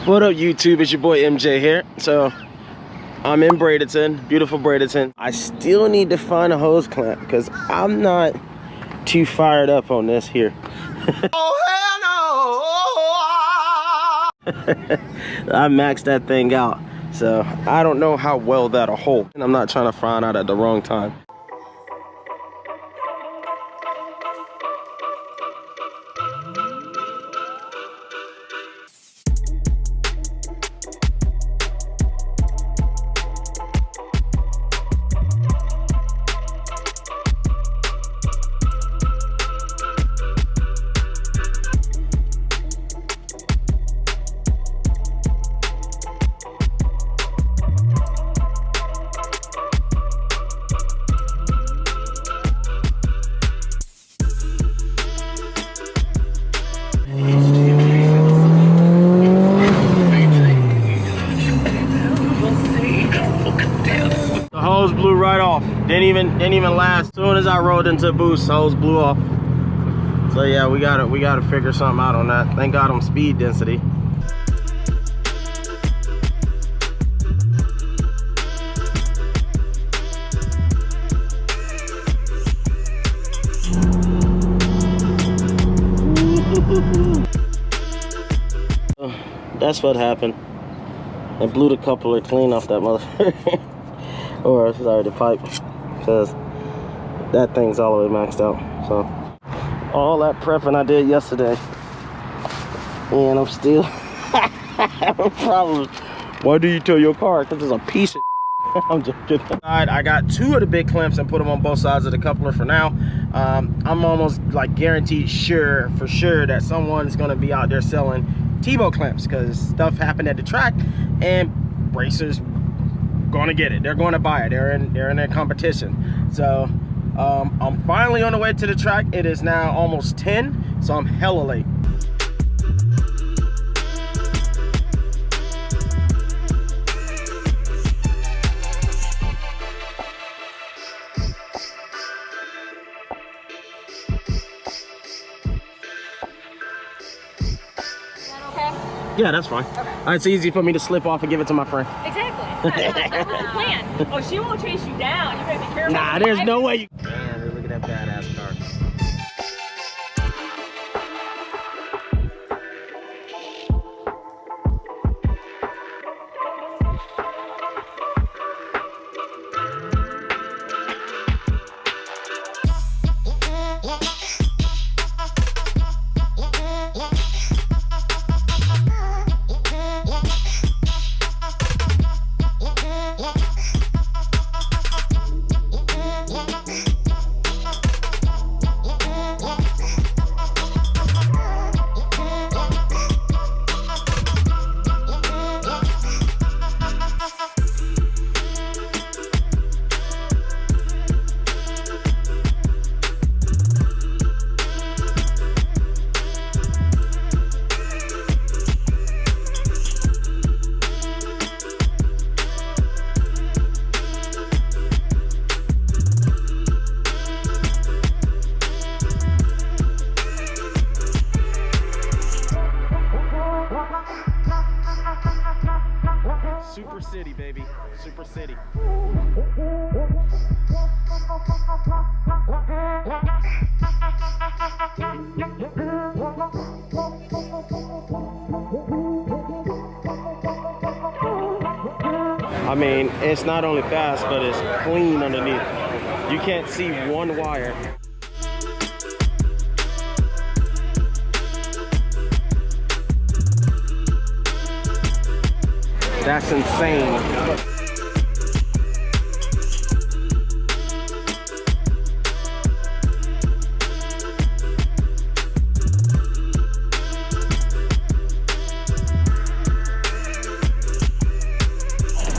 What up, YouTube? It's your boy MJ here. So I'm in Bradenton, beautiful Bradenton. I still need to find a hose clamp because I'm not too fired up on this here. Oh hell no! I maxed that thing out, so I don't know how well that'll hold. And I'm not trying to find out at the wrong time. Blew right off. Didn't even last. As soon as I rolled into boost, hose blew off. So yeah, we gotta figure something out on that. Thank God I'm speed density. That's what happened. I blew the coupler clean off that motherfucker. Or sorry, the pipe, because that thing's all the way maxed out. So all that prepping I did yesterday, and I'm still having problems. Why do you tow your car? Because it's a piece of I'm just kidding. I got 2 of the big clamps and put them on both sides of the coupler for now. I'm almost like guaranteed for sure that someone's gonna be out there selling T-bow clamps, because stuff happened at the track and racers gonna get it. They're going to buy it. They're in their competition. So I'm finally on the way to the track. It is now almost 10, so I'm hella late. Yeah, that's fine. Okay. It's easy for me to slip off and give it to my friend. Exactly. That's the plan. Oh, she won't chase you down. You better be careful. Nah, there's no way you... Man, look at that badass car. Super City, baby. Super City. I mean, it's not only fast, but it's clean underneath. You can't see one wire. That's insane.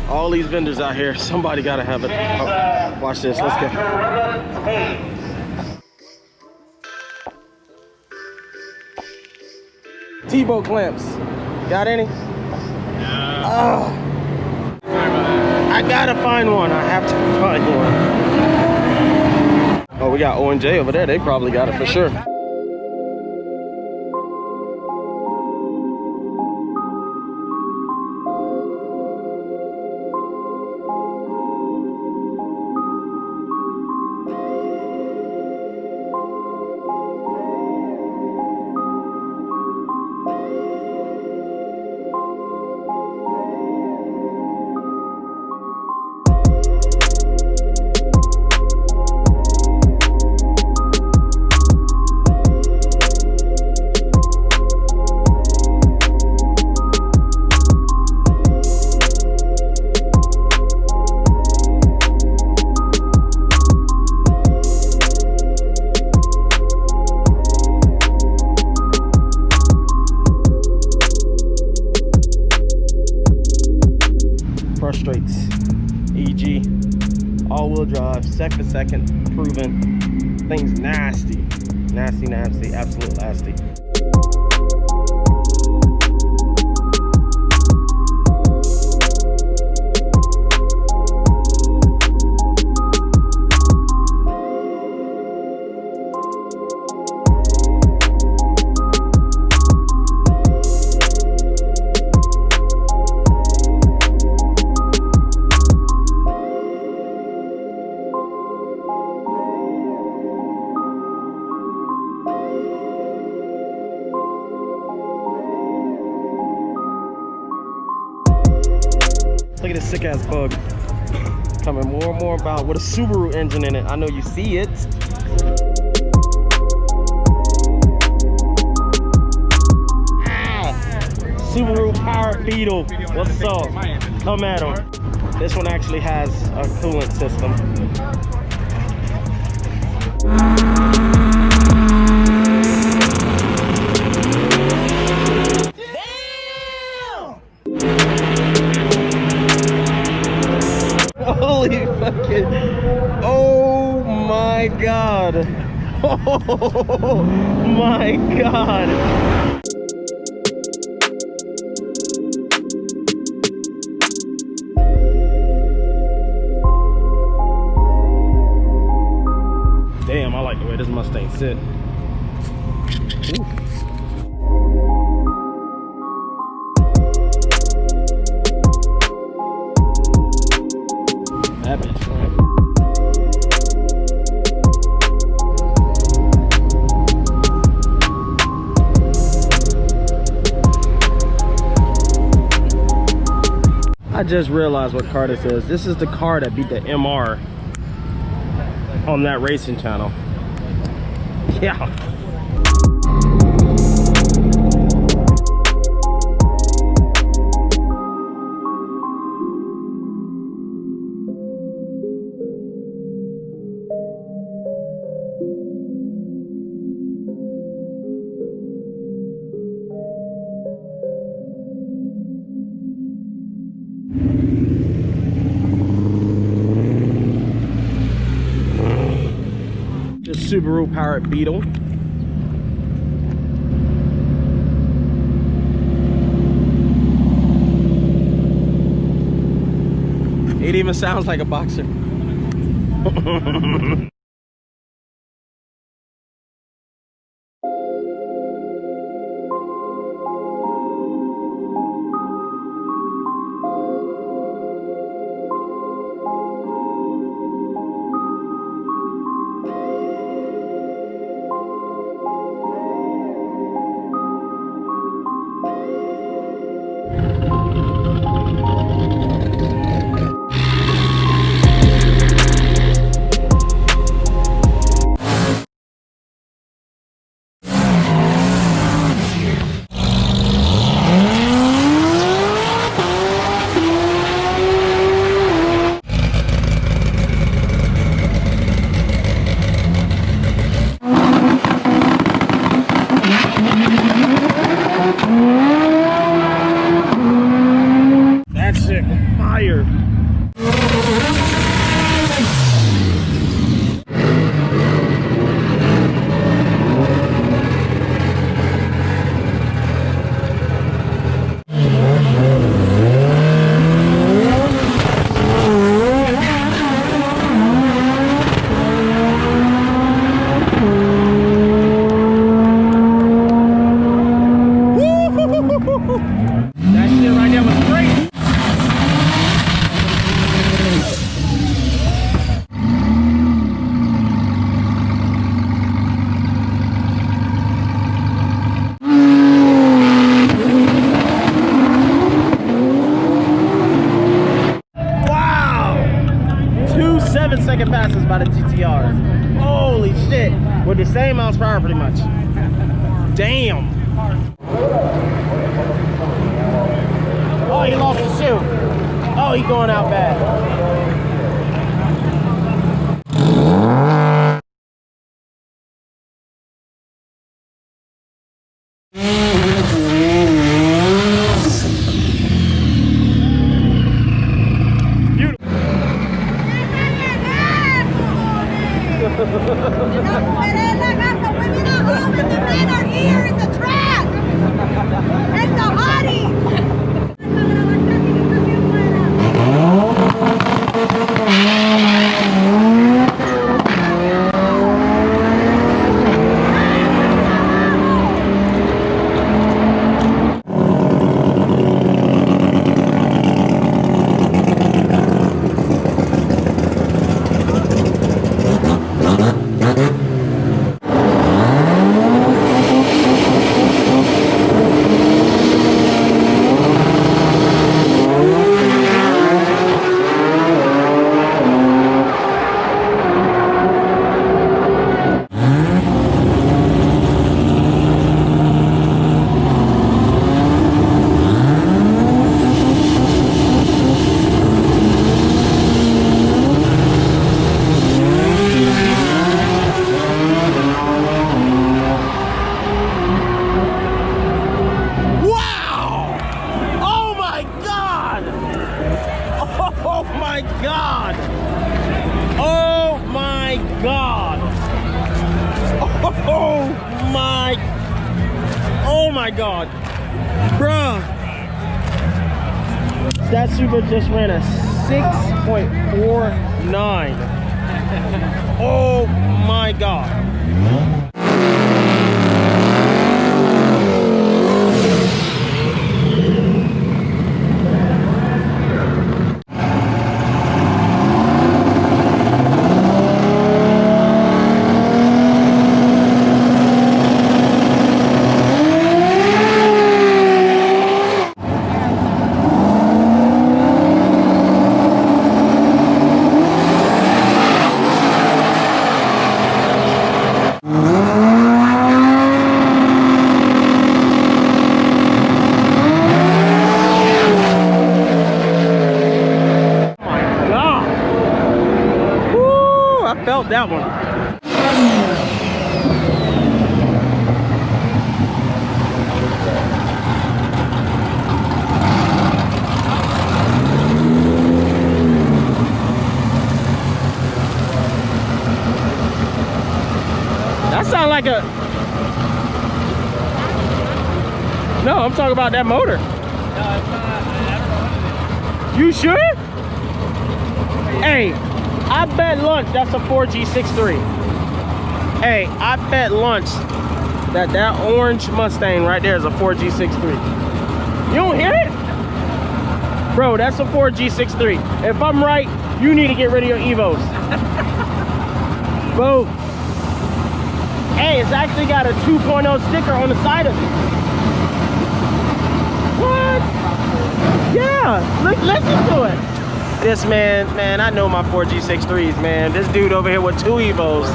All these vendors out here, somebody gotta have it. Oh, watch this, let's go. T-bow clamps, got any? Oh, I gotta find one. I have to find one. Oh, we got O&J over there. They probably got it for sure. all-wheel drive, second, proven. Thing's nasty. Nasty, absolute nasty. Look at this sick ass bug. Coming more and more about with a Subaru engine in it. I know you see it. Subaru powered Beetle. What's up? Come at him. This one actually has a coolant system. Holy fucking, oh my god. Oh my god. Damn, I like the way this Mustang sit. Ooh. That bitch, right? I just realized what car this is. This is the car that beat the MR on that racing channel. Yeah. Subaru powered Beetle. It even sounds like a boxer. Second passes by the GTRs. Holy shit. With the same miles per hour pretty much. Damn. Oh, he lost his shoe. Oh, he going out bad. women are home and the men are here in the track. It's a hottie. Oh my god, bruh, that Super just ran a 6.49. Oh my god. Felt that one. That sounds like a... No, I'm talking about that motor. No, it's not. I don't know what it is. You sure? Hey, I bet lunch that's a 4G63. Hey, I bet lunch that orange Mustang right there is a 4G63. You don't hear it? Bro, that's a 4G63. If I'm right, you need to get rid of your Evos. Bro. Hey, it's actually got a 2.0 sticker on the side of it. What? Yeah, listen to it. This man, I know my 4G63s, man. This dude over here with 2 Evos.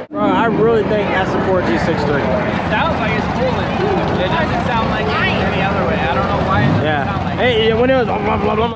Bro, I really think that's a 4G63. Sounds like it's cooling. It doesn't sound like any other way. I don't know why it doesn't sound like it. Hey, when it was blah, blah, blah, blah.